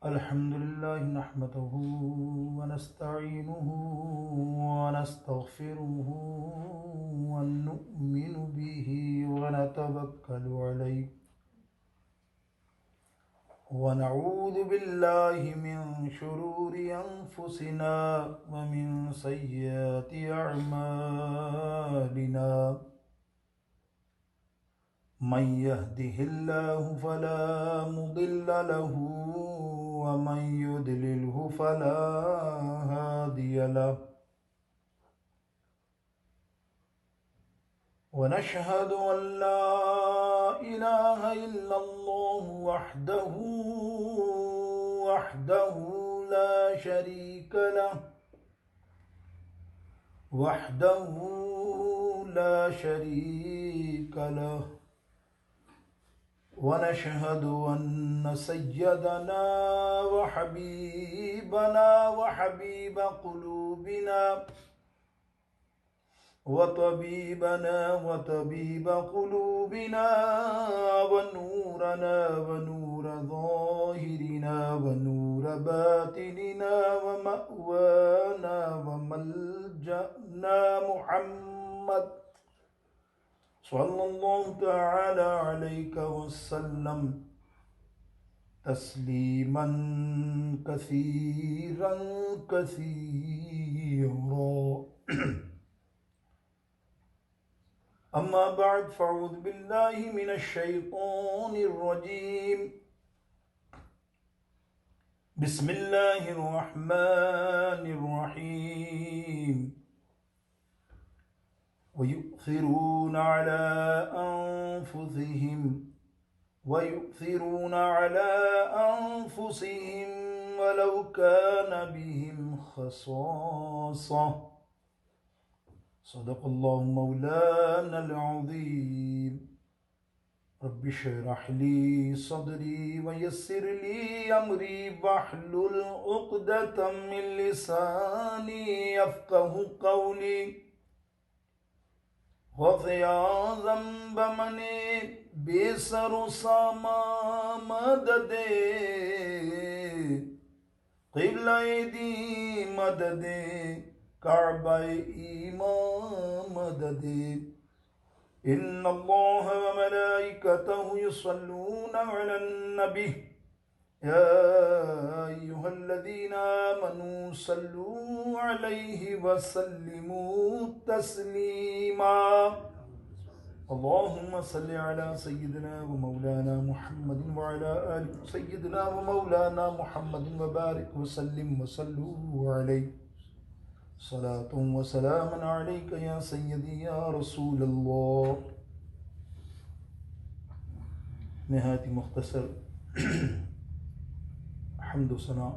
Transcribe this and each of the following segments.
الحمد لله نحمده ونستعينه ونستغفره ونؤمن به ونتوكل عليه ونعوذ بالله من شرور أنفسنا ومن سيئات أعمالنا من يهده الله فلا مضل له ومن يضلله فلا هادي له ونشهد أن لا إله إلا الله وحده لا شريك له ونشهد أن سيدنا وحبيبنا وحبيب قلوبنا وطبيب قلوبنا ونورنا ونور ظاهرنا ونور باطننا ومأوانا وملجأنا محمد صلى الله تعالى عليك وسلم تسليما كثيرا أما بعد فأعوذ بالله من الشيطان الرجيم بسم الله الرحمن الرحيم ويؤثرون على أنفسهم ولو كان بهم خصاصة صدق الله مولانا العظيم رب اشرح لي صدري ويسر لي أمري واحلل عقدة من لساني يفقه قولي غفیا ذنب منے بے سر و ساما مدد قبلہ دی مدد کعبہ ایمان مدد ان اللہ وملائکتہ یصلون علی النبی یا ایہا الذین آمنوا صلوا علیہ وسلموا تسلیما اللہم صل علی سیدنا ومولانا محمد وعلی آل سیدنا ومولانا محمد وبارک وسلم وصلوا علیہ صلاة وسلام علیک یا سیدی یا رسول اللہ. نہایت مختصر حمد و ثنا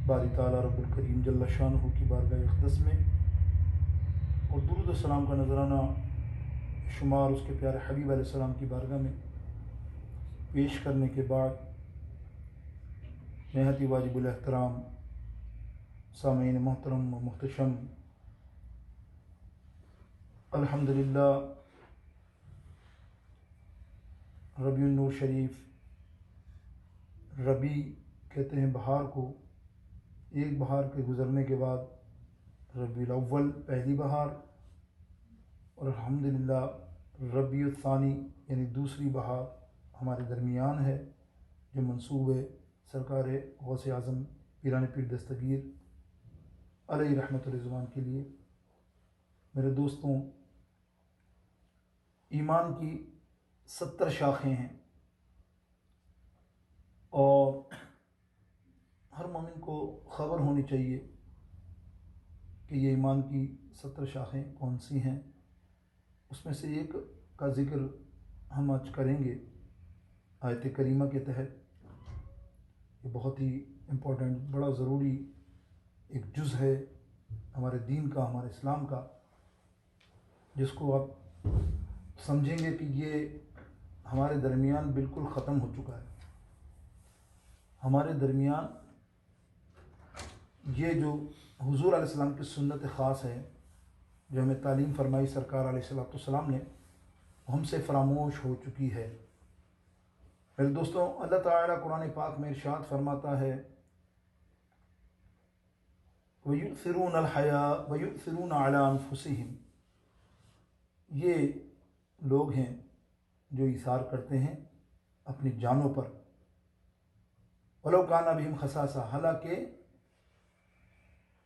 باری تعالیٰ رب الکریم جل شانہ کی بارگاہ اقدس میں اور درود و سلام کا نذرانہ شمار اس کے پیارے حبیب علیہ السلام کی بارگاہ میں پیش کرنے کے بعد نہایت واجب الاحترام سامعین محترم و محتشم، الحمدللہ ربیع النور شریف، ربیع کہتے ہیں بہار کو، ایک بہار کے گزرنے کے بعد ربیع الاول پہلی بہار، اور الحمدللہ ربیع الثانی یعنی دوسری بہار ہمارے درمیان ہے، جو منسوب ہے سرکار غوث اعظم پیران پیر دستگیر علیہ رحمت الرضوان کے لیے. میرے دوستوں، ایمان کی 70 شاخیں ہیں اور ہر مومن کو خبر ہونی چاہیے کہ یہ ایمان کی 70 شاخیں کون سی ہیں. اس میں سے ایک کا ذکر ہم آج کریں گے آیت کریمہ کے تحت. یہ بہت ہی امپورٹنٹ، بڑا ضروری ایک جز ہے ہمارے دین کا، ہمارے اسلام کا، جس کو آپ سمجھیں گے کہ یہ ہمارے درمیان بالکل ختم ہو چکا ہے. ہمارے درمیان یہ جو حضور علیہ السلام کی سنت خاص ہے، جو ہمیں تعلیم فرمائی سرکار علیہ السلام نے، ہم سے فراموش ہو چکی ہے. میرے دوستوں، اللہ تعالیٰ قرآن پاک میں ارشاد فرماتا ہے وَيُؤْثِرُونَ الْحَيَاءَ وَيُؤْثِرُونَ عَلَىٰ أَنفُسِهِمْ، یہ لوگ ہیں جو ایثار کرتے ہیں اپنی جانوں پر، وَلَوْ كَانَ بِهِمْ خَصَاصَةٌ، حالانکہ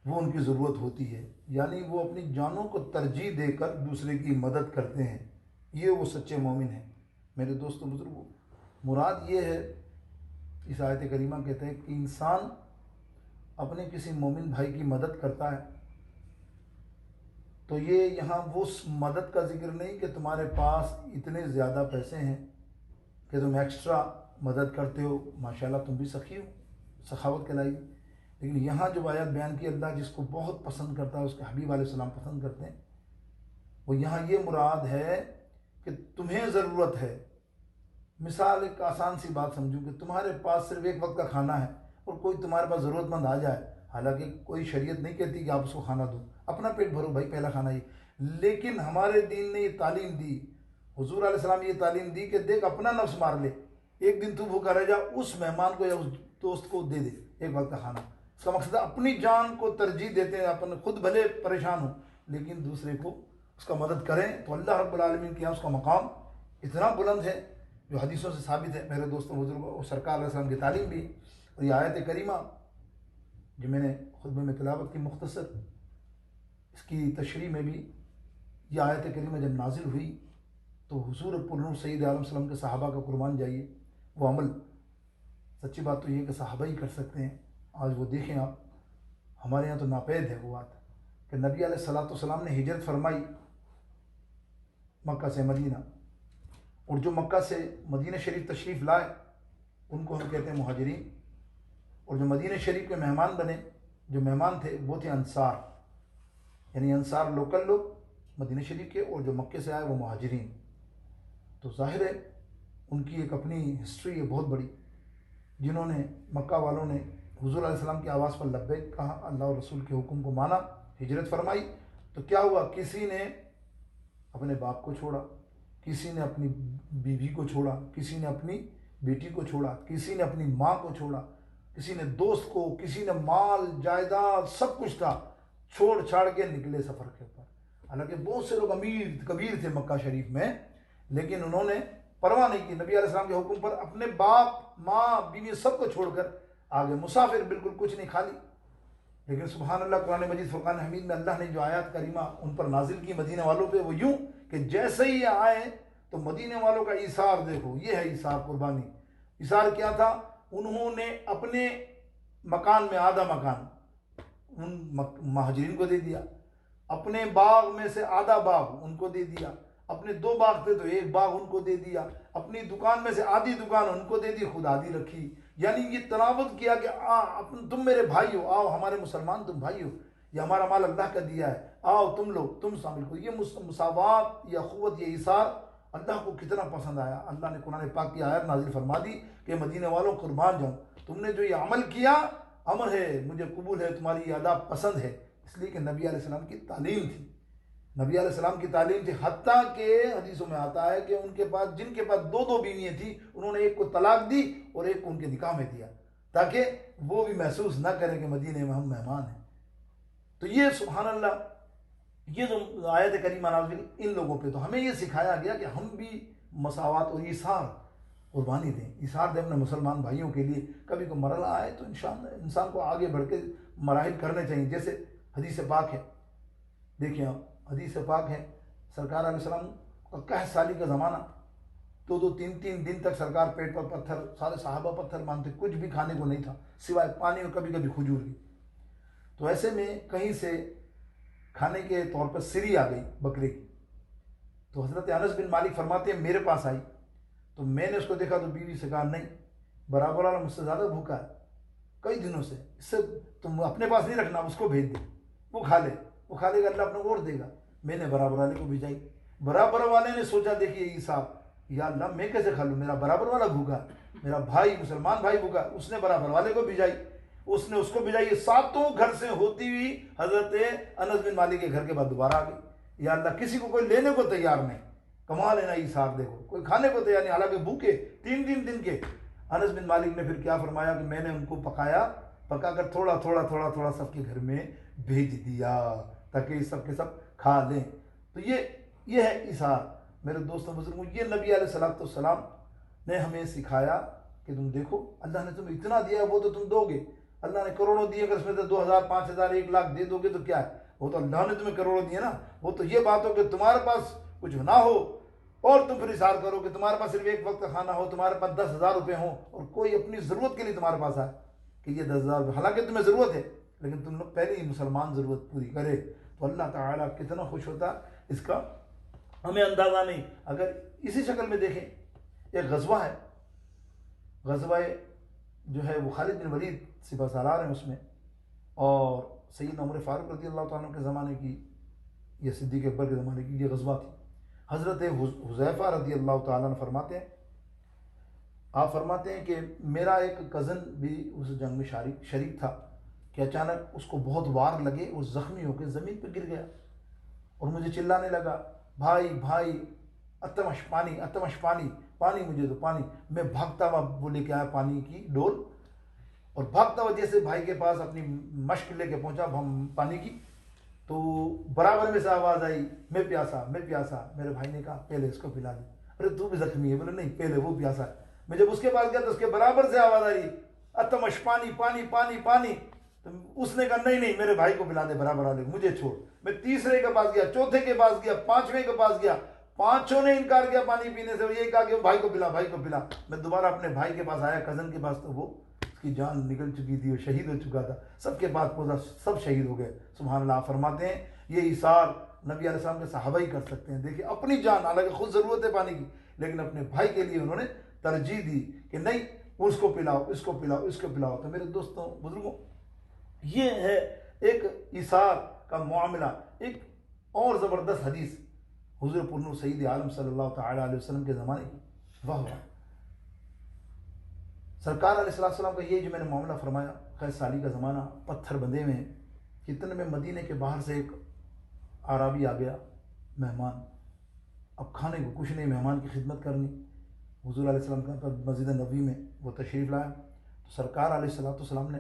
وہ ان کی ضرورت ہوتی ہے، یعنی وہ اپنی جانوں کو ترجیح دے کر دوسرے کی مدد کرتے ہیں، یہ وہ سچے مومن ہیں۔ میرے دوستوں بزرگوں، مراد یہ ہے، اس آیت کریمہ کہتے ہیں کہ انسان اپنے کسی مومن بھائی کی مدد کرتا ہے تو یہ یہاں وہ مدد کا ذکر نہیں کہ تمہارے پاس اتنے زیادہ پیسے ہیں کہ تم ایکسٹرا مدد کرتے ہو، ماشاءاللہ تم بھی سخی ہو، سخاوت کہلائی۔ لیکن یہاں جو آیت بیان کی، اللہ جس کو بہت پسند کرتا ہے، اس کے حبیب علیہ السلام پسند کرتے ہیں، وہ یہاں یہ مراد ہے کہ تمہیں ضرورت ہے۔ مثال ایک آسان سی بات سمجھوں کہ تمہارے پاس صرف ایک وقت کا کھانا ہے اور کوئی تمہارے پاس ضرورت مند آ جائے، حالانکہ کوئی شریعت نہیں کہتی کہ آپ اس کو کھانا دو، اپنا پیٹ بھرو بھائی، پہلا کھانا یہ، لیکن ہمارے دین نے یہ تعلیم دی، حضور علیہ السلام یہ تعلیم دی کہ دیکھ اپنا نفس مار لے، ایک دن تو بھوکا رہ جا، اس مہمان کو یا اس دوست کو دے دے ایک وقت کا کھانا۔ اس کا مقصد ہے اپنی جان کو ترجیح دیتے ہیں، اپنے خود بھلے پریشان ہوں لیکن دوسرے کو اس کا مدد کریں، تو اللہ رب العالمین کے یہاں اس کا مقام اتنا بلند ہے جو حدیثوں سے ثابت ہے۔ میرے دوستوں بزرگوں، اور سرکار علیہ السلام کی تعلیم بھی، اور یہ آیت کریمہ جو میں نے خطبے میں تلاوت کی مختصر، اس کی تشریح میں بھی یہ آیت کریمہ جب نازل ہوئی تو حضور پرنور سید عالم وسلم کے صحابہ کا قربان جائیے وہ عمل، سچی بات تو یہ ہے کہ صحابہ ہی کر سکتے ہیں۔ آج وہ دیکھیں آپ، ہمارے یہاں تو ناپید ہے وہ بات کہ نبی علیہ السلام نے ہجرت فرمائی مکہ سے مدینہ، اور جو مکہ سے مدینہ شریف تشریف لائے ان کو ہم کہتے ہیں مہاجرین، اور جو مدینہ شریف کے مہمان بنے، جو مہمان تھے وہ تھے انصار، یعنی انصار لوکل لوگ مدینہ شریف کے، اور جو مکے سے آئے وہ مہاجرین۔ تو ظاہر ہے ان کی ایک اپنی ہسٹری ہے بہت بڑی، جنہوں نے مکہ والوں نے حضور علیہ السلام کی آواز پر لبیک کہا، اللہ اور رسول کے حکم کو مانا، ہجرت فرمائی، تو کیا ہوا، کسی نے اپنے باپ کو چھوڑا، کسی نے اپنی بیوی کو چھوڑا، کسی نے اپنی بیٹی کو چھوڑا، کسی نے اپنی ماں کو چھوڑا، کسی نے دوست کو، کسی نے مال جائیداد سب کچھ تھا چھوڑ چھاڑ کے نکلے سفر کے اوپر۔ حالانکہ بہت سے لوگ امیر کبیر تھے مکہ شریف میں، لیکن انہوں نے پرواہ نہیں کی، نبی علیہ السلام کے حکم پر اپنے باپ ماں بیوی سب کو چھوڑ کر آگے، مسافر بالکل کچھ نہیں، خالی۔ لیکن سبحان اللہ، قرآن مجید فرقان حمید میں اللہ نے جو آیات کریمہ ان پر نازل کی مدینہ والوں پہ، وہ یوں کہ جیسے ہی آئے تو مدینہ والوں کا ایثار دیکھو، یہ ہے ایثار، قربانی۔ ایثار کیا تھا، انہوں نے اپنے مکان میں آدھا مکان ان مہاجرین کو دے دیا، اپنے باغ میں سے آدھا باغ ان کو دے دیا، اپنے 2 باغ تھے تو 1 باغ ان کو دے دیا، اپنی دکان میں سے آدھی دکان ان کو دے دی، خود آدھی رکھی۔ یعنی یہ تناوت کیا کہ تم میرے بھائی ہو، آؤ ہمارے مسلمان، تم بھائی ہو، یہ ہمارا مال اللہ کا دیا ہے، آؤ تم لوگ، تم شامل ہو۔ یہ مساوات، یہ اخوت، یہ ایثار اللہ کو کتنا پسند آیا۔ اللہ نے قرآن پاک کی آیت نازل فرما دی کہ مدینہ والوں قربان جاؤ، تم نے جو یہ عمل کیا، امر ہے، مجھے قبول ہے، تمہاری یہ ادا پسند ہے، اس لیے کہ نبی علیہ السلام کی تعلیم تھی، نبی علیہ السلام کی تعلیم تھی، حتیٰ کہ حدیثوں میں آتا ہے کہ ان کے پاس، جن کے پاس 2 بیویاں تھیں، انہوں نے ایک کو طلاق دی اور ایک کو ان کے نکاح میں دیا، تاکہ وہ بھی محسوس نہ کریں کہ مدینے میں ہم مہمان ہیں۔ تو یہ سبحان اللہ، یہ جو آیت کریمہ نازل ان لوگوں پہ، تو ہمیں یہ سکھایا گیا کہ ہم بھی مساوات اور ایثار، قربانی دیں، ایثار دیں اپنے مسلمان بھائیوں کے لیے۔ کبھی کوئی مرحلہ آئے تو انسان کو آگے بڑھ کے مراحل کرنے چاہیے، جیسے حدیث پاک ہے، دیکھیں آپ، حدیث پاک ہے، سرکار علیہ السلام کا 61 سالی کا زمانہ، 2-3 دن تک سرکار پیٹ پر پتھر، سارے صحابہ پتھر مانتے، کچھ بھی کھانے کو نہیں تھا سوائے پانی اور کبھی کبھی کھجور کی۔ تو ایسے میں کہیں سے کھانے کے طور پر سری آ گئی بکرے کی، تو حضرت انس بن مالک فرماتے ہیں میرے پاس آئی، تو میں نے اس کو دیکھا تو بیوی سے کہا نہیں، برابر والا مجھ سے زیادہ بھوکا ہے کئی دنوں سے، اس سے تم اپنے پاس نہیں رکھنا، اس کو بھیج دے، وہ کھا لے گا، اللہ اپنے کو اور دے گا۔ میں نے برابر والے کو بھیجائی، برابر والے نے سوچا دیکھیے عیسیٰ، یا اللہ میں کیسے کھا لوں، میرا برابر والا بھوکا، میرا بھائی مسلمان بھائی بھوکا، اس نے برابر والے کو بھیجائی، اس نے اس کو بھیجائی، 7 گھر سے ہوتی ہوئی حضرت انس بن مالک کے گھر کے بعد دوبارہ آ گئی، یا اللہ کسی کو کوئی لینے کو تیار نہیں، کمال ہے نا ایثار، دیکھو کوئی کھانے کو تیار نہیں، حالانکہ بھوکے 3 دن کے۔ انس بن مالک نے پھر کیا فرمایا کہ میں نے ان کو پکا کر تھوڑا تھوڑا سب کے گھر میں بھیج دیا تاکہ سب کے سب کھا لیں۔ تو یہ ہے ایثار میرے دوستوں بزرگوں۔ یہ نبی علیہ السلام نے ہمیں سکھایا کہ تم دیکھو اللہ نے تمہیں اتنا دیا، وہ تو تم دو گے۔ اللہ نے کروڑوں دیے، اگر اس میں سے 2000 5000 1 لاکھ دے دو گے تو کیا ہے، وہ تو اللہ نے تمہیں کروڑوں دیے نا۔ وہ تو یہ بات ہو کہ تمہارے پاس کچھ نہ ہو اور تم پھر اظہار کرو کہ تمہارے پاس صرف ایک وقت کا کھانا ہو، تمہارے پاس 10,000 روپے ہوں اور کوئی اپنی ضرورت کے لیے تمہارے پاس آئے کہ یہ 10,000 روپے، حالانکہ تمہیں ضرورت ہے لیکن تم لوگ پہلے ہی مسلمان ضرورت پوری کرے، تو اللہ تعالیٰ کتنا خوش ہوتا اس کا ہمیں اندازہ نہیں۔ اگر اسی شکل میں دیکھیں، ایک غزوہ ہے، غزوہ جو ہے وہ خالد بن ولید سپہ سالار ہیں اس میں، اور سیدنا عمر فاروق رضی اللہ تعالیٰ عنہ کے زمانے کی، یہ صدیق اکبر کے زمانے کی یہ غزوہ تھی۔ حضرت حذیفہ رضی اللہ تعالیٰ عنہ فرماتے ہیں، آپ فرماتے ہیں کہ میرا ایک کزن بھی اس جنگ میں شریک تھا کہ اچانک اس کو بہت وار لگے، وہ زخمی ہو کے زمین پہ گر گیا اور مجھے چلانے لگا، بھائی بھائی اتمش پانی، اتمش پانی، پانی مجھے دو پانی۔ میں بھاگتا ہوا وہ لے کے آیا پانی کی ڈول، اور بھاگتا ہوا جیسے بھائی کے پاس اپنی مشق لے کے پہنچا پانی کی، تو برابر میں سے آواز آئی، میں پیاسا میں پیاسا۔ میرے بھائی نے کہا پہلے اس کو پلا دے۔ ارے تو بھی زخمی ہے؟ بولے نہیں، پہلے وہ پیاسا ہے۔ میں جب اس کے پاس گیا تو اس کے برابر سے آواز آئی، اتمش پانی پانی پانی پانی۔ تو اس نے کہا نہیں نہیں، میرے بھائی کو پلا دے برابر والے، مجھے چھوڑ۔ میں تیسرے کے پاس گیا، چوتھے کے پاس گیا، پانچویں کے پاس گیا، پانچوں نے انکار کیا پانی پینے سے، اور یہ کہا کہ بھائی کو پلا، بھائی کو پلا۔ میں دوبارہ اپنے بھائی کے پاس آیا، کزن کے پاس، تو وہ اس کی جان نکل چکی تھی، وہ شہید ہو چکا تھا۔ سب کے پاس پہنچا، سب شہید ہو گئے۔ سبحان اللہ۔ فرماتے ہیں یہ ایثار نبی علیہ السلام کے صحابہ ہی کر سکتے ہیں۔ دیکھیں اپنی جان، حالانکہ خود ضرورت ہے پانی کی، لیکن اپنے بھائی کے لیے انہوں نے ترجیح دی کہ نہیں، اس کو پلاؤ، اس کو پلاؤ، اس کو پلاؤ۔ تو میرے دوستوں بزرگوں، یہ ہے ایک ایثار کا معاملہ۔ ایک اور زبردست حدیث حضور پرنور سید عالم صلی اللہ تعالیٰ علیہ وسلم کے زمانے کی، واہ واہ، سرکار علیہ السلام کا یہ جو میں نے معاملہ فرمایا، خیر سالی کا زمانہ، پتھر بندھے ہوئے ہیں، کتنے میں مدینے کے باہر سے ایک عرابی آ گیا، مہمان، اب کھانے کو کچھ نہیں، مہمان کی خدمت کرنی۔ حضور علیہ السلام کا مسجد نبوی میں وہ تشریف لایا، تو سرکار علیہ السلام نے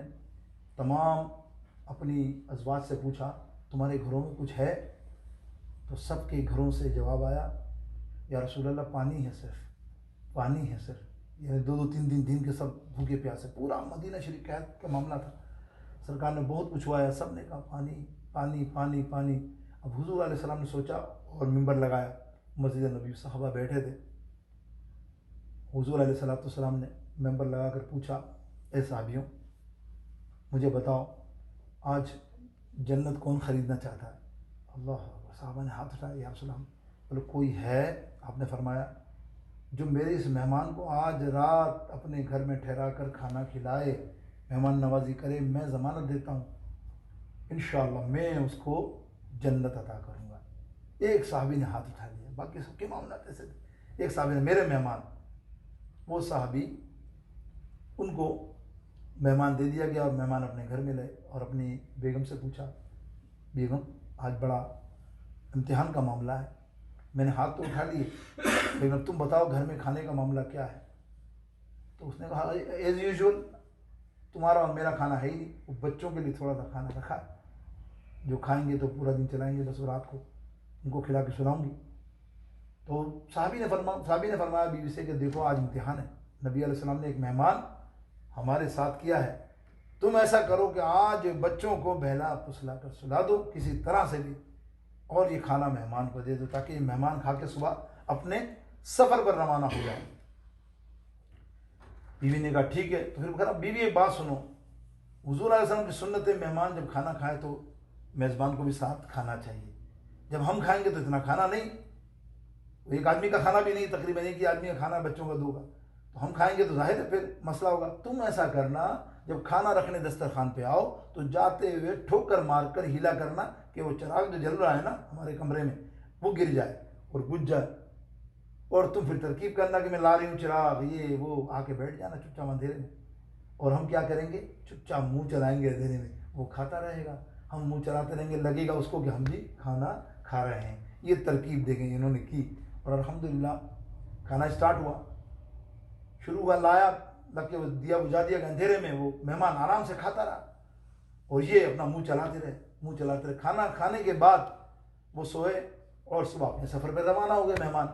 تمام اپنی ازواج سے پوچھا تمہارے گھروں میں کچھ ہے؟ تو سب کے گھروں سے جواب آیا، یا رسول اللہ پانی ہے، صرف پانی ہے صرف۔ یعنی 2-3 دن کے سب بھوکے پیاسے، پورا مدینہ شریف قحط کا معاملہ تھا۔ سرکار نے بہت پوچھوایا، سب نے کہا پانی پانی پانی پانی۔ اب حضور علیہ السلام نے سوچا اور ممبر لگایا، مسجد نبی، صحابہ بیٹھے تھے، حضور علیہ السلام نے ممبر لگا کر پوچھا، اے صحابیوں مجھے بتاؤ آج جنت کون خریدنا چاہتا ہے؟ اللہ، صحابہ نے ہاتھ اٹھایا، یا رسول اللہ، بولے کوئی ہے؟ آپ نے فرمایا جو میرے اس مہمان کو آج رات اپنے گھر میں ٹھہرا کر کھانا کھلائے، مہمان نوازی کرے، میں ضمانت دیتا ہوں انشاءاللہ میں اس کو جنت عطا کروں گا۔ ایک صحابی نے ہاتھ اٹھا لیا، باقی سب کے معاملات ایسے تھے۔ ایک صحابی نے، میرے مہمان، وہ صحابی، ان کو مہمان دے دیا گیا اور مہمان اپنے گھر میں لے، اور اپنی بیگم سے پوچھا، بیگم آج بڑا امتحان کا معاملہ ہے، میں نے ہاتھ تو اٹھا لیے لیکن تم بتاؤ گھر میں کھانے کا معاملہ کیا ہے؟ تو اس نے کہا ایز یوزول تمہارا اور میرا کھانا ہے ہی نہیں، وہ بچوں کے لیے تھوڑا سا کھانا رکھا ہے، جو کھائیں گے تو پورا دن چلائیں گے، بس رات کو ان کو کھلا کے سلاؤں گی۔ تو صحابی نے فرمایا بیوی سے کہ دیکھو آج امتحان ہے، نبی علیہ السلام نے ایک مہمان ہمارے ساتھ کیا ہے، تم ایسا کرو کہ آج بچوں کو بہلا پسلا کر سلا دو کسی طرح سے بھی، اور یہ کھانا مہمان کو دے دو تاکہ یہ مہمان کھا کے صبح اپنے سفر پر روانہ ہو جائے۔ بیوی نے کہا ٹھیک ہے۔ تو پھر کہا بیوی ایک بات سنو، حضور علیہ السلام کی سنت ہے مہمان جب کھانا کھائے تو میزبان کو بھی ساتھ کھانا چاہیے، جب ہم کھائیں گے تو اتنا کھانا نہیں، ایک آدمی کا کھانا بھی نہیں، تقریباً ایک ہی آدمی کا کھانا بچوں کا 2 کا، تو ہم کھائیں گے تو ظاہر ہے پھر مسئلہ ہوگا۔ تم ایسا کرنا جب کھانا رکھنے دسترخوان پہ آؤ تو جاتے ہوئے ٹھوکر مار کر ہلا کرنا کہ وہ چراغ جو جل رہا ہے نا ہمارے کمرے میں وہ گر جائے اور بجھ جائے، اور تم پھر ترکیب کرنا کہ میں لا رہی ہوں چراغ، یہ وہ، آ کے بیٹھ جانا چپ چاپ اندھیرے میں، اور ہم کیا کریں گے، چپ چاپ منہ چلائیں گے اندھیرے میں، وہ کھاتا رہے گا، ہم منہ چلاتے رہیں گے، لگے گا اس کو کہ ہم بھی کھانا کھا رہے ہیں۔ یہ ترکیب دیکھیں انہوں نے کی، اور الحمدللہ کھانا اسٹارٹ ہوا، شروع ہوا، لایا، لگ کے دیا بجھا دیا کہ اندھیرے میں وہ مہمان آرام سے کھاتا رہا اور یہ اپنا منہ چلاتے رہے. کھانا کھانے کے بعد وہ سوئے اور صبح اپنے سفر پہ روانہ ہو گئے مہمان.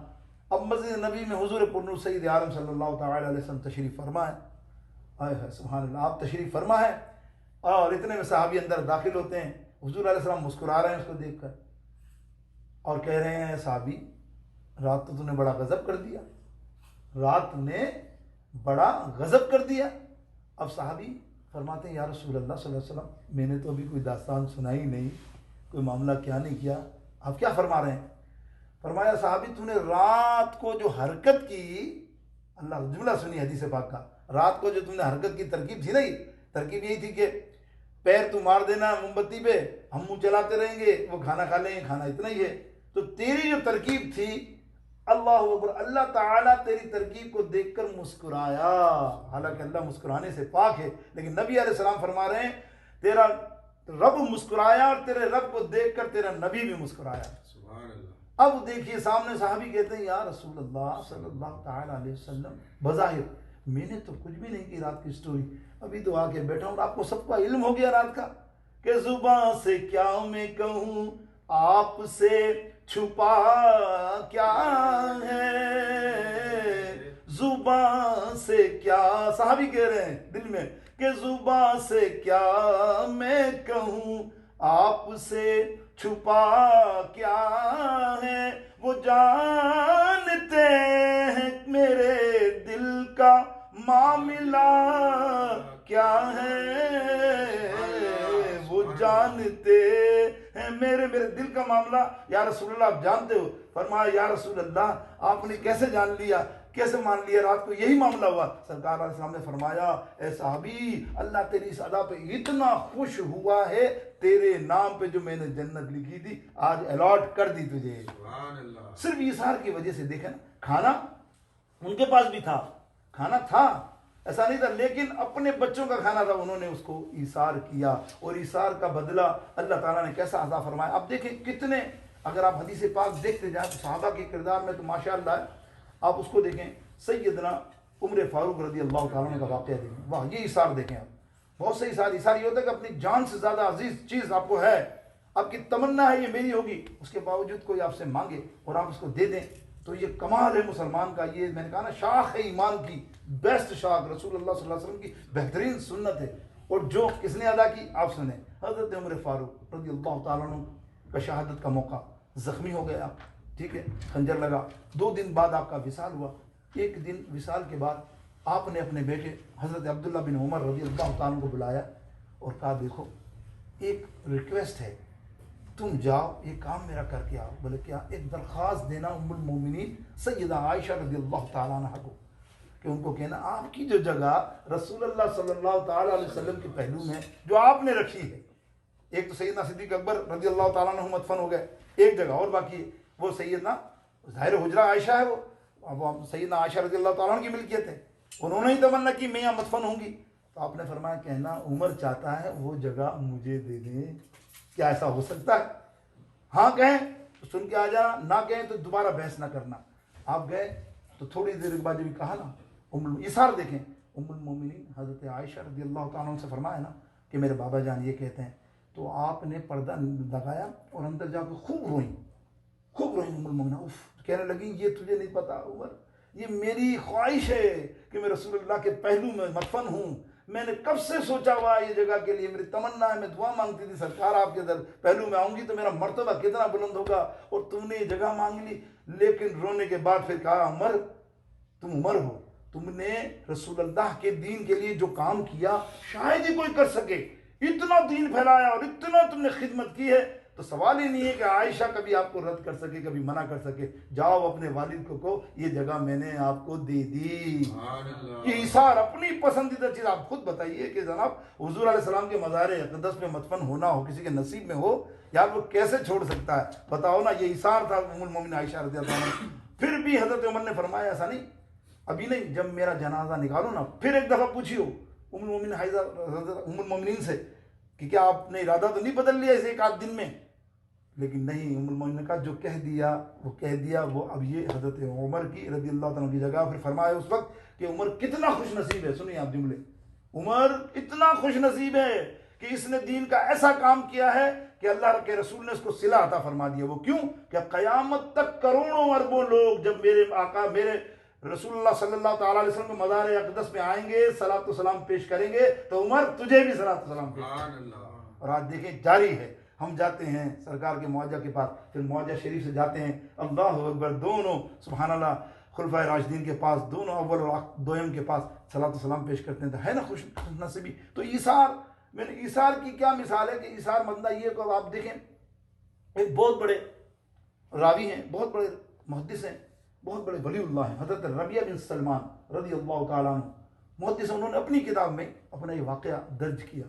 اب مسجد نبی میں حضور پرنور سید عالم صلی اللہ تعالی علیہ وسلم تشریف فرما ہے. آئے سبحان اللہ، آپ تشریف فرما ہے اور اتنے میں صحابی اندر داخل ہوتے ہیں. حضور علیہ السلام مسکرا رہے ہیں اس کو دیکھ کر اور کہہ رہے ہیں صحابی رات تو نے بڑا غضب کر دیا، رات نے بڑا غضب کر دیا. اب صحابی فرماتے ہیں یا رسول اللہ صلی اللہ علیہ وسلم میں نے تو ابھی کوئی داستان سنائی نہیں، کوئی معاملہ کیا نہیں کیا، آپ کیا فرما رہے ہیں؟ فرمایا صحابی تو نے رات کو جو حرکت کی، اللہ جملہ سنی حدیث پاک کا، رات کو جو تم نے حرکت کی ترکیب تھی نہیں، ترکیب یہی تھی کہ پیر تو مار دینا موم بتی پہ، ہم منہ چلاتے رہیں گے، وہ کھانا کھا لیں گے، کھانا اتنا ہی ہے. تو تیری جو ترکیب تھی، اللہ اکبر، اللہ تعالیٰ تیری ترکیب کو دیکھ کر مسکرایا. حالانکہ اللہ مسکرانے سے پاک ہے، لیکن نبی علیہ السلام فرما رہے ہیں تیرا رب مسکرایا اور تیرے رب کو دیکھ کر تیرا نبی بھی مسکرایا. سبحان اللہ. اب دیکھیے سامنے صحابی کہتے ہیں یا رسول اللہ صلی اللہ تعالیٰ علیہ وسلم بظاہر میں نے تو کچھ بھی نہیں کی رات کی سٹوری، ابھی تو آ کے بیٹھا ہوں، آپ کو سب کا علم ہو گیا رات کا کہ زباں سے کیا میں کہوں آپ سے چھپا کیا ہے، زباں سے کیا، صحابی کہہ رہے ہیں دل میں کہ زباں سے کیا میں کہوں آپ سے چھپا کیا ہے، وہ جانتے ہیں میرے دل کا معاملہ کیا ہے، وہ جانتے ہیں میرے دل کا معاملہ. یا رسول اللہ آپ جانتے ہو؟ فرمایا یا رسول اللہ آپ نے کیسے جان لیا، کیسے مان لیا، رات کو یہی معاملہ ہوا. سرکار علیہ السلام نے فرمایا اے صحابی اللہ تیری اس ادا پہ اتنا خوش ہوا ہے، تیرے نام پہ جو میں نے جنت لکھی تھی آج الاٹ کر دی تجھے. صرف ایثار کی وجہ سے. دیکھیں نا، کھانا ان کے پاس بھی تھا، کھانا تھا، ایسا نہیں تھا، لیکن اپنے بچوں کا کھانا تھا، انہوں نے اس کو ایثار کیا اور ایثار کا بدلہ اللہ تعالیٰ نے کیسا عطا فرمایا. اب دیکھیں کتنے، اگر آپ حدیث پاک دیکھتے جائیں تو صحابہ کے کردار میں تو ماشاءاللہ ہے. آپ اس کو دیکھیں، سیدنا عمر فاروق رضی اللہ تعالیٰ عنہ کا واقعہ دیکھیں، واہ یہ ایثار دیکھیں آپ. بہت سے ایثار یہ ہوتا ہے کہ اپنی جان سے زیادہ عزیز چیز آپ کو ہے، آپ کی تمنا ہے یہ میری ہوگی، اس کے باوجود کوئی آپ سے مانگے اور آپ اس کو دے دیں تو یہ کمال ہے مسلمان کا. یہ میں نے کہا نا شاخ ہے ایمان کی، بیسٹ شاخ رسول اللہ صلی اللہ علیہ وسلم کی بہترین سنت ہے. اور جو کس نے ادا کی آپ سنیں، حضرت عمر فاروق رضی اللہ تعالیٰ عنہ کا شہادت کا موقع، زخمی ہو گیا، ٹھیک ہے، خنجر لگا، 2 دن بعد آپ کا وصال ہوا. ایک دن وصال کے بعد آپ نے اپنے بیٹے حضرت عبداللہ بن عمر رضی اللہ تعالیٰ عنہ کو بلایا اور کہا دیکھو ایک ریکویسٹ ہے، تم جاؤ یہ کام میرا کر کے آؤ. بولے کیا؟ ایک درخواست دینا ام المومنین سیدہ عائشہ رضی اللہ تعالیٰ عنہ کو، کہ ان کو کہنا آپ کی جو جگہ رسول اللہ صلی اللہ تعالیٰ علیہ وسلم کے پہلو میں جو آپ نے رکھی ہے، ایک تو سیدنا صدیق اکبر رضی اللہ تعالیٰ عنہ مدفن ہو گئے، ایک جگہ اور باقی ہے، وہ سیدنا ظاہر حجرہ عائشہ ہے، وہ سیدنا عائشہ رضی اللہ تعالیٰ عنہ کی ملکیت ہے، انہوں نے ہی تمنا کی میں یہاں مدفن ہوں گی. تو آپ نے فرمایا کہنا عمر چاہتا ہے وہ جگہ مجھے دے دیں. کیا ایسا ہو سکتا ہے؟ ہاں کہیں تو سن کے آ جانا، نہ کہیں تو دوبارہ بحث نہ کرنا. آپ گئے تو تھوڑی دیر کے بعد جب کہا نا ایثار دیکھیں، ام المومنین حضرت عائشہ رضی اللہ تعالیٰ عنہ سے فرمایا نا کہ میرے بابا جان یہ کہتے ہیں، تو آپ نے پردہ لگایا اور اندر جا کے خوب روئیں ام المومنین. کہنے لگی یہ تجھے نہیں پتا عمر، یہ میری خواہش ہے کہ میں رسول اللہ کے پہلو میں مدفن ہوں، میں نے کب سے سوچا ہوا یہ جگہ کے لیے، میری تمنا ہے، میں دعا مانگتی تھی سرکار آپ کے در پہلو میں آؤں گی تو میرا مرتبہ کتنا بلند ہوگا، اور تم نے یہ جگہ مانگ لی. لیکن رونے کے بعد پھر کہا عمر تم عمر ہو، تم نے رسول اللہ کے دین کے لیے جو کام کیا شاید ہی کوئی کر سکے، اتنا دین پھیلایا اور اتنا تم نے خدمت کی ہے، تو سوال ہی نہیں ہے کہ عائشہ کبھی آپ کو رد کر سکے، کبھی منع کر سکے. جاؤ اپنے والد کو کہو یہ جگہ میں نے آپ کو دے دی. یہ ایثار اپنی پسندیدہ چیز. آپ خود بتائیے کہ جناب حضور علیہ السلام کے مزار اقدس میں مدفن ہونا ہو، کسی کے نصیب میں ہو، یار وہ کیسے چھوڑ سکتا ہے؟ بتاؤ نا. یہ ایثار تھا ام المومنین عائشہ رضی اللہ عنہ. پھر بھی حضرت عمر نے فرمایا ایسا نہیں، ابھی نہیں، جب میرا جنازہ نکالو نا پھر ایک دفعہ پوچھیو ام المومنین سے کہ کیا آپ نے ارادہ تو نہیں بدل لیا اسے 1 آدھ دن میں؟ لیکن نہیں، ام المومنین نے کہا جو کہہ دیا وہ اب یہ حضرت عمر کی رضی اللہ تعالیٰ کی جگہ. پھر فرمایا اس وقت کہ عمر کتنا خوش نصیب ہے. سنیے آپ جملے، عمر اتنا خوش نصیب ہے کہ اس نے دین کا ایسا کام کیا ہے کہ اللہ کے رسول نے اس کو صلہ عطا فرما دیا. وہ کیوں کہ قیامت تک کروڑوں اربوں لوگ جب میرے آقا میرے رسول اللہ صلی اللہ تعالیٰ علیہ وسلم کے مزار اقدس میں آئیں گے، صلاۃ و سلام پیش کریں گے، تو عمر تجھے بھی صلاۃ و سلام پیش کریں گے. اور آج دیکھیں جاری ہے، ہم جاتے ہیں سرکار کے معاوضہ کے پاس، پھر معاوضہ شریف سے جاتے ہیں، اللہ اکبر، دونوں سبحان اللہ خلفائے راشدین کے پاس، دونوں اول اور دوئم کے پاس صلاۃ و سلام پیش کرتے ہیں. تو ہے نا خوش نصیبی. تو ایثار، میں نے ایثار کی کیا مثال ہے کہ ایثار بندہ یہ کو آپ دیکھیں، ایک بہت بڑے راوی ہیں، بہت بڑے محدث ہیں، بہت بڑے ولی اللہ ہیں، حضرت ربیعہ بن سلمان رضی اللہ تعالیٰ عنہ محدث. انہوں نے اپنی کتاب میں اپنا یہ واقعہ درج کیا.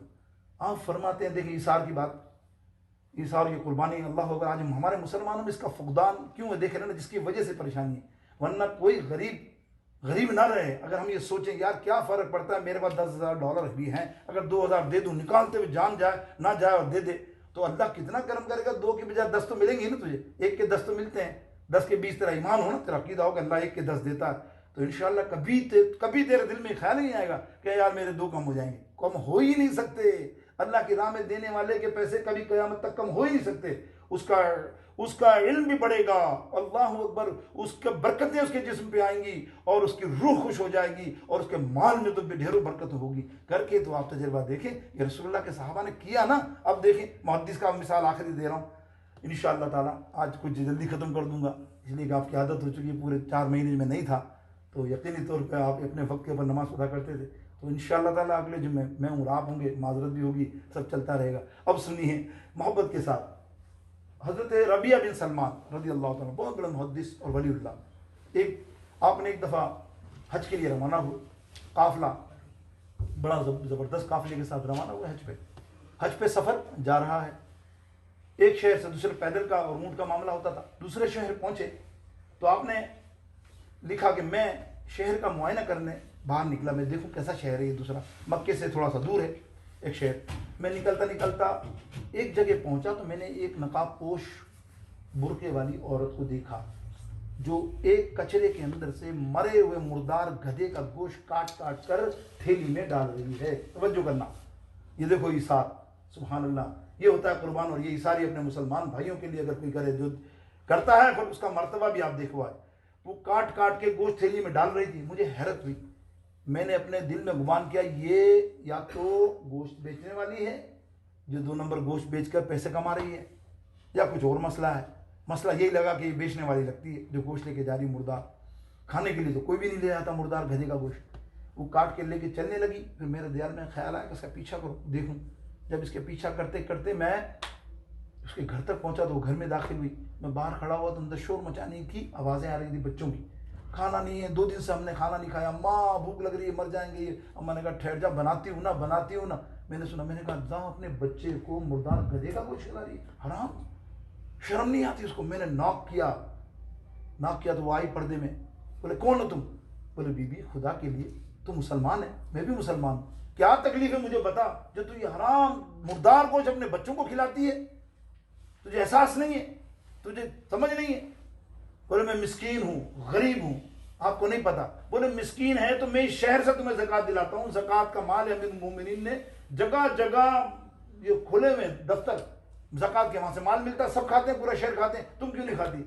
آپ فرماتے ہیں، دیکھیں ایثار کی بات، ایثار کی قربانی، اللہ اکبر. آج ہمارے مسلمانوں میں اس کا فقدان کیوں ہے؟ دیکھ رہے ہیں نا، جس کی وجہ سے پریشانی ہے. ورنہ کوئی غریب نہ رہے. اگر ہم یہ سوچیں یار کیا فرق پڑتا ہے، میرے پاس $10,000 بھی ہیں، اگر 2,000 دے دوں، نکالتے ہوئے جان جائے نہ جائے اور دے دے، تو اللہ کتنا کرم کرے گا. 2 کے بجائے 10 تو ملیں گے نا تجھے، 1 کے 10 تو ملتے ہیں. 10 کے 20 تیرا ایمان ہو نا، تیرا عقیدہ ہو کہ اللہ 1 کے 10 دیتا ہے، تو انشاءاللہ کبھی تیرے دل میں خیال نہیں آئے گا کہ یار میرے 2 کم ہو جائیں گے. کم ہو ہی نہیں سکتے. اللہ کی راہ میں دینے والے کے پیسے کبھی قیامت تک کم ہو ہی نہیں سکتے. اس کا علم بھی بڑھے گا، اللہ اکبر، اس کے برکتیں اس کے جسم پہ آئیں گی، اور اس کی روح خوش ہو جائے گی، اور اس کے مال میں تو ڈھیروں برکت ہوگی. کر کے تو آپ تجربہ دیکھیں، یہ رسول اللہ کے صحابہ نے کیا نا. اب دیکھیں محدث کا مثال آخری دے رہا ہوں انشاءاللہ تعالیٰ. آج کچھ جلدی ختم کر دوں گا، اس لیے کہ آپ کی عادت ہو چکی ہے، پورے 4 مہینے میں نہیں تھا، تو یقینی طور پہ آپ اپنے وقت کے اوپر نماز ادا کرتے تھے. تو انشاءاللہ تعالیٰ اگلے جمعے میں ہوں، آپ ہوں گے، معذرت بھی ہوگی، سب چلتا رہے گا. اب سنیے محبت کے ساتھ، حضرت ربیعہ بن سلمان رضی اللہ تعالیٰ، بہت بڑے محدث اور ولی اللہ. آپ نے ایک دفعہ حج کے لیے روانہ ہوئے، قافلہ بڑا زبردست قافلے کے ساتھ روانہ ہوئے. حج پہ سفر جا رہا ہے، ایک شہر سے دوسرے پیدل کا اور اونٹ کا معاملہ ہوتا تھا. دوسرے شہر پہنچے تو آپ نے لکھا کہ میں شہر کا معائنہ کرنے باہر نکلا، میں دیکھوں کیسا شہر ہے یہ دوسرا، مکے سے تھوڑا سا دور ہے ایک شہر. میں نکلتا ایک جگہ پہنچا تو میں نے ایک نقاب پوش برقعے والی عورت کو دیکھا جو ایک کچرے کے اندر سے مرے ہوئے مردار گدھے کا گوشت کاٹ کر تھیلی میں ڈال رہی ہے. توجہ کرنا، یہ دیکھو ایثار، سبحان اللہ. یہ ہوتا ہے قربان. اور یہ ایثار اپنے مسلمان بھائیوں کے لیے اگر کوئی کرے، جو کرتا ہے پھر اس کا مرتبہ بھی آپ دیکھو ہے. وہ کاٹ کے گوشت تھیلی میں ڈال رہی تھی. مجھے حیرت ہوئی، میں نے اپنے دل میں گمان کیا یہ یا تو گوشت بیچنے والی ہے جو 2 نمبر گوشت بیچ کر پیسے کما رہی ہے، یا کچھ اور مسئلہ ہے. مسئلہ یہی لگا کہ یہ بیچنے والی لگتی ہے جو گوشت لے کے جا رہی مردار. کھانے کے لیے تو کوئی بھی نہیں لے آتا مردار گدھے کا گوشت. وہ کاٹ کے لے کے چلنے لگی. پھر میرے دل میں خیال آیا کہ اس کا پیچھا کرو دیکھوں. جب اس کے پیچھا کرتے میں اس کے گھر تک پہنچا تو وہ گھر میں داخل ہوئی. میں باہر کھڑا ہوا تو اندر شور مچانے کی آوازیں آ رہی تھی بچوں کی. کھانا نہیں ہے، 2 دن سے ہم نے کھانا نہیں کھایا، اماں بھوک لگ رہی ہے، مر جائیں گے. اماں نے کہا ٹھہر جا، بناتی ہوں نا. میں نے سنا، میں نے کہا جا اپنے بچے کو مردار گدھے کا گوشت کھلا رہی ہے، حرام، شرم نہیں آتی اس کو. میں نے ناک کیا تو وہ آئی پردے میں. بولے کون ہو تم؟ بولے بی بی خدا کے لیے تو مسلمان ہے، میں بھی مسلمان ہوں، کیا تکلیف ہے مجھے بتا جو تو یہ حرام مردار گوشت اپنے بچوں کو کھلاتی ہے؟ تجھے احساس نہیں ہے؟ تجھے سمجھ نہیں ہے؟ بولے میں مسکین ہوں، غریب ہوں، آپ کو نہیں پتا. بولے مسکین ہے تو میں اس شہر سے تمہیں زکوٰۃ دلاتا ہوں. زکوٰۃ کا مال امیر المومنین نے جگہ یہ کھلے ہوئے دفتر زکوٰۃ کے، وہاں سے مال ملتا، سب کھاتے ہیں، پورا شہر کھاتے ہیں، تم کیوں نہیں کھاتی؟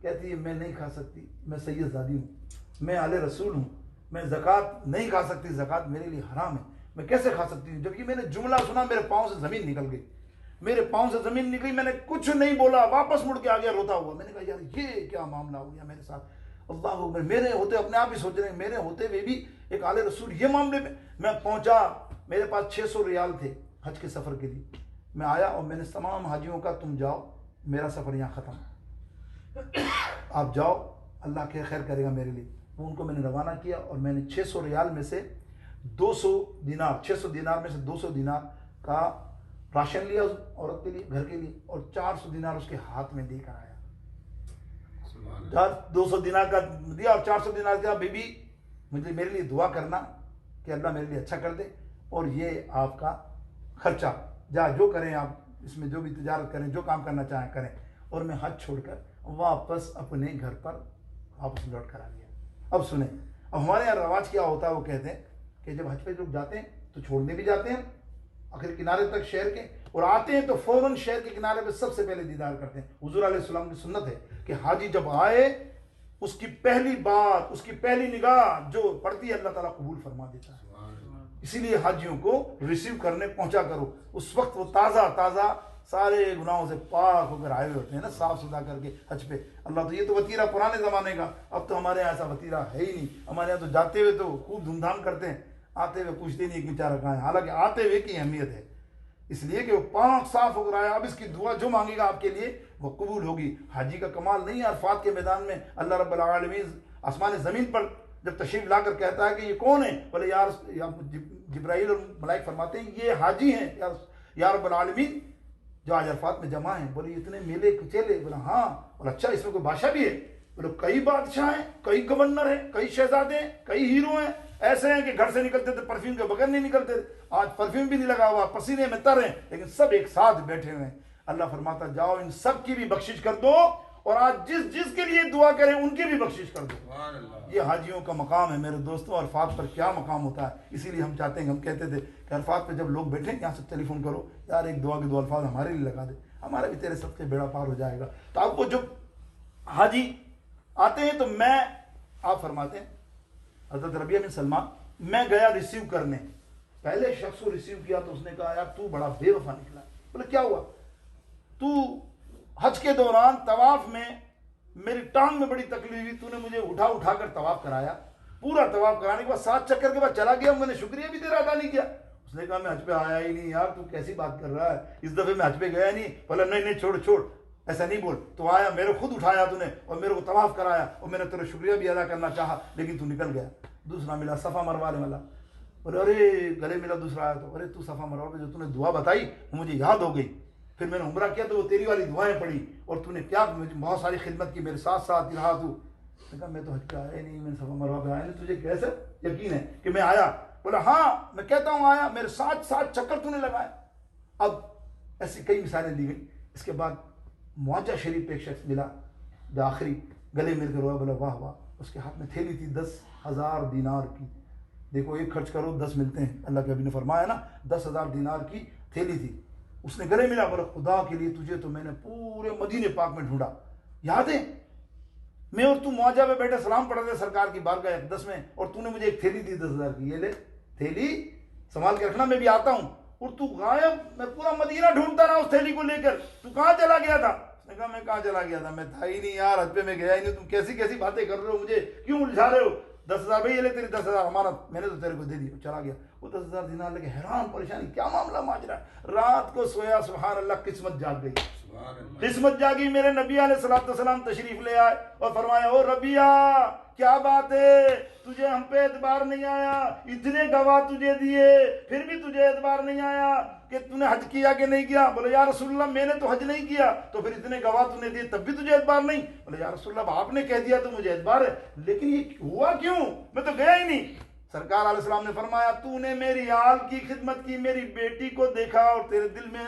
کہتی ہے میں نہیں کھا سکتی، میں سید زادی ہوں، میں آل رسول ہوں، میں زکوٰۃ نہیں کھا سکتی، زکوٰۃ میرے لیے حرام ہے، میں کیسے کھا سکتی ہوں؟ جب یہ میں نے جملہ سنا میرے پاؤں سے زمین نکل گئی، میں نے کچھ نہیں بولا، واپس مڑ کے آ گیا روتا ہوا. میں نے کہا یار یہ کیا معاملہ ہو گیا میرے ساتھ؟ اللہ اکبر. میرے ہوتے اپنے آپ ہی سوچ رہے ہیں، میرے ہوتے ہوئے بھی ایک آل رسول یہ معاملے میں پہنچا. میرے پاس 600 ریال تھے حج کے سفر کے لیے. میں آیا اور میں نے تمام حاجیوں کا تم جاؤ، میرا سفر یہاں ختم، آپ جاؤ، اللہ کے خیر کرے گا میرے لیے. وہ ان کو میں نے روانہ کیا اور میں نے 600 ریال میں سے 200 دینار، 600 دینار میں سے 200 دینار کا راشن لیا اس عورت کے لیے، گھر کے لیے، اور 400 دینار اس کے ہاتھ میں دے کر آیا. 200 دینار کا دیا اور 400 دینار کا بی بی میرے لیے دعا کرنا کہ اللہ میرے لیے اچھا کر دے، اور یہ آپ کا خرچہ، جو کریں آپ اس میں جو بھی تجارت کریں، جو کام کرنا چاہیں کریں، اور میں حج چھوڑ کر واپس اپنے گھر پر واپس لوٹ کر آ گیا۔ اب سنیں، اب ہمارے یہاں رواج کیا ہوتا ہے، وہ کہتے ہیں کہ جب حج پہ لوگ جاتے ہیں تو چھوڑنے بھی جاتے ہیں آخر کنارے تک شہر کے، اور آتے ہیں تو فوراً شہر کے کنارے پہ سب سے پہلے دیدار کرتے ہیں۔ حضور علیہ السلام کی سنت ہے کہ حاجی جب آئے اس کی پہلی بات، اس کی پہلی نگاہ جو پڑتی ہے اللہ تعالیٰ قبول فرما دیتا ہے۔ اسی لیے حاجیوں کو ریسیو کرنے پہنچا کرو، اس وقت وہ تازہ تازہ سارے گناہوں سے پاک ہو کر آئے ہوئے ہوتے ہیں نا، صاف ستھرا کر کے حج پہ۔ اللہ تو یہ تو وتیرہ پرانے زمانے کا، اب تو ہمارے یہاں ایسا وتیرہ ہے ہی نہیں۔ ہمارے یہاں تو جاتے ہوئے تو خوب دھوم دھام کرتے ہیں، آتے ہوئے پوچھتے نہیں کہ بیچارہ کہاں ہے، حالانکہ آتے ہوئے کی اہمیت ہے، اس لیے کہ وہ پاک صاف ہو کر آیا۔ اب اس کی دعا جو مانگے گا آپ کے لیے وہ قبول ہوگی۔ حاجی کا کمال نہیں ہے عرفات کے میدان میں اللہ رب العالمین آسمان زمین پر جب تشریف لا کر کہتا ہے کہ یہ کون ہے، بولے یار جبرائیل اور ملائک فرماتے ہیں یہ حاجی ہیں یا رب العالمین جو آج عرفات میں جمع ہیں۔ بولے اتنے میلے کچیلے، بولا ہاں، بولا اچھا اس میں کوئی بادشاہ بھی ہے؟ بولے کئی بادشاہ ہیں، کئی گورنر ہیں، کئی شہزادے ہیں، کئی ہیرو ہیں، ایسے ہیں کہ گھر سے نکلتے تھے پرفیوم کے بغیر نہیں نکلتے، آج پرفیوم بھی نہیں لگا ہوا، پسینے میں تر ہیں، لیکن سب ایک ساتھ بیٹھے ہوئے ہیں۔ اللہ فرماتا جاؤ ان سب کی بھی بخشش کر دو، اور آج جس جس کے لیے دعا کریں ان کی بھی بخشش کر دو۔ یہ حاجیوں کا مقام ہے میرے دوستوں۔ عرفات پر کیا مقام ہوتا ہے، اسی لیے ہم چاہتے ہیں، ہم کہتے تھے کہ عرفات پہ جب لوگ بیٹھیں یہاں سے ٹیلی فون کرو یار، ایک دعا کے دو الفاظ ہمارے لیے لگا دے، ہمارا بھی تیرے سب سے بیڑا پار ہو جائے گا۔ تو آپ کو جب حاجی آتے ہیں تو میں، آپ فرماتے ہیں حضرت ربیعہ بن سلمان، میں گیا ریسیو کرنے، پہلے شخص کو ریسیو کیا تو اس نے کہا یار تو بڑا بے وفا نکلا۔ بولے کیا ہوا؟ تو حج کے دوران طواف میں میری ٹانگ میں بڑی تکلیف ہوئی، تو نے مجھے اٹھا اٹھا کر طواف کرایا، پورا طواف کرانے کے بعد 7 چکر کے بعد چلا گیا، میں نے شکریہ بھی تیرا ادا نہیں کیا۔ اس نے کہا میں حج پہ آیا ہی نہیں یار، تو کیسی بات کر رہا ہے، اس دفعہ میں حج پہ گیا نہیں۔ بولا نہیں چھوڑ، ایسا نہیں بول، تو آیا، میرے خود اٹھایا تو نے اور میرے کو طواف کرایا، اور میں نے تیرا شکریہ بھی ادا کرنا چاہا لیکن تو نکل گیا۔ دوسرا ملا صفا مروا والا، بولے ارے گلے ملا دوسرا آیا تو، ارے تو صفا مروا پہ جو تو نے دعا بتائی وہ مجھے یاد ہو گئی، پھر میں نے عمرہ کیا تو وہ تیری والی دعائیں پڑھی، اور تو نے کیا مجھے بہت ساری خدمت کی، میرے ساتھ ساتھ رہا تو۔ میں کہا میں تو حج پہ آیا نہیں، میں صفا مروا پہ آیا نہیں، تجھے کیسے یقین ہے کہ میں آیا؟ بولا ہاں میں کہتا ہوں آیا، میرے 7 چکر تو نے لگائے۔ اب ایسی کئی مثالیں دی گئی۔ اس کے بعد معاہدہ شریف پہ ایک شخص ملا جو آخری گلے مل کر ہوا، بولا واہ واہ، اس کے ہاتھ میں تھیلی تھی 10,000 دینار کی، دیکھو ایک خرچ کرو 10 ملتے ہیں، اللہ کے نبی نے فرمایا نا 10,000 دینار کی تھیلی تھی، اس نے گلے ملا، بولا خدا کے لیے تجھے تو میں نے پورے مدینے پاک میں ڈھونڈا، یاد ہے میں اور تو معاہدہ پہ بیٹھے سلام پڑھ رہے سرکار کی بارگاہ اقدس میں، اور تو نے مجھے ایک تھیلی دی 10,000 کی، یہ لے تھیلی سنبھال کے رکھنا، میں بھی آتا ہوں، اور تو غائب، میں پورا مدینہ ڈھونڈتا رہا اس تھیلی کو لے کر، تو کہاں چلا گیا تھا؟ اس نے کہا میں کہاں چلا گیا تھا، میں تھا ہی نہیں یار، حج پہ میں گیا ہی نہیں، تم کیسی باتیں کر رہے ہو، مجھے کیوں الجھا رہے ہو؟ 10,000 بھائی یہ لے تیری 10,000 امانت، میں نے تو تیرے کو دے دی، چلا گیا۔ وہ 10,000 دینار لے کے حیران پریشانی، کیا معاملہ ماجرا، رات کو سویا، سبحان اللہ قسمت جاگ گئی، قسمت جاگی، میرے نبی علیہ الصلوۃ والسلام تشریف لے آئے اور فرمایا او ربیعہ کیا بات ہے، تجھے ہم پہ اعتبار نہیں آیا، اتنے گواہ تجھے دیے پھر بھی تجھے اعتبار نہیں آیا کہ تو نے حج کیا کہ نہیں کیا؟ بولے یا رسول اللہ میں نے تو حج نہیں کیا، تو پھر اتنے گواہ تو نے دیے تب بھی تجھے اعتبار نہیں؟ بولے یا رسول اللہ آپ نے کہہ دیا تو مجھے اعتبار ہے، لیکن یہ ہوا کیوں، میں تو گیا ہی نہیں۔ سرکار علیہ السلام نے فرمایا تو نے میری آل کی خدمت کی، میری بیٹی کو دیکھا اور تیرے دل میں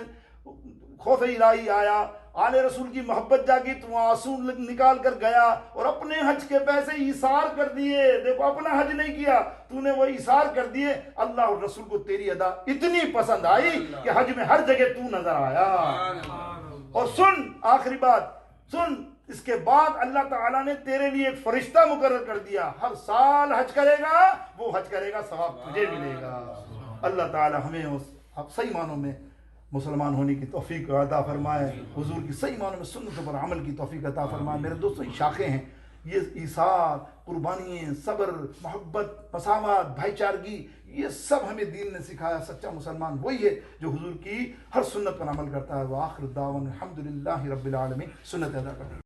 خوف الہی آیا، آل رسول کی محبت جاگی، تو آنسو نکال کر گیا اور اپنے حج کے پیسے ایثار کر دیے، دیکھو اپنا حج نہیں کیا، تو نے وہ ایثار کر دیے، اللہ اور رسول کو تیری ادا اتنی پسند آئی کہ حج میں ہر جگہ تو نظر آیا۔ اور سن آخری بات سن، اس کے بعد اللہ تعالیٰ نے تیرے لیے ایک فرشتہ مقرر کر دیا، ہر سال حج کرے گا وہ حج کرے گا، ثواب تجھے ملے گا۔ اللہ تعالیٰ ہمیں صحیح معنوں میں مسلمان ہونے کی توفیق عطا فرمائے، حضور کی صحیح معنوں میں سنتوں پر عمل کی توفیق عطا فرمائے۔ میرے دوستوں یہ شاخیں ہیں، یہ ایثار، قربانی، صبر، محبت، مساوات، بھائی چارگی، یہ سب ہمیں دین نے سکھایا۔ سچا مسلمان وہی ہے جو حضور کی ہر سنت پر عمل کرتا ہے۔ وآخر دعوانا الحمدللہ رب العالمین، سنت ادا کرتا ہے۔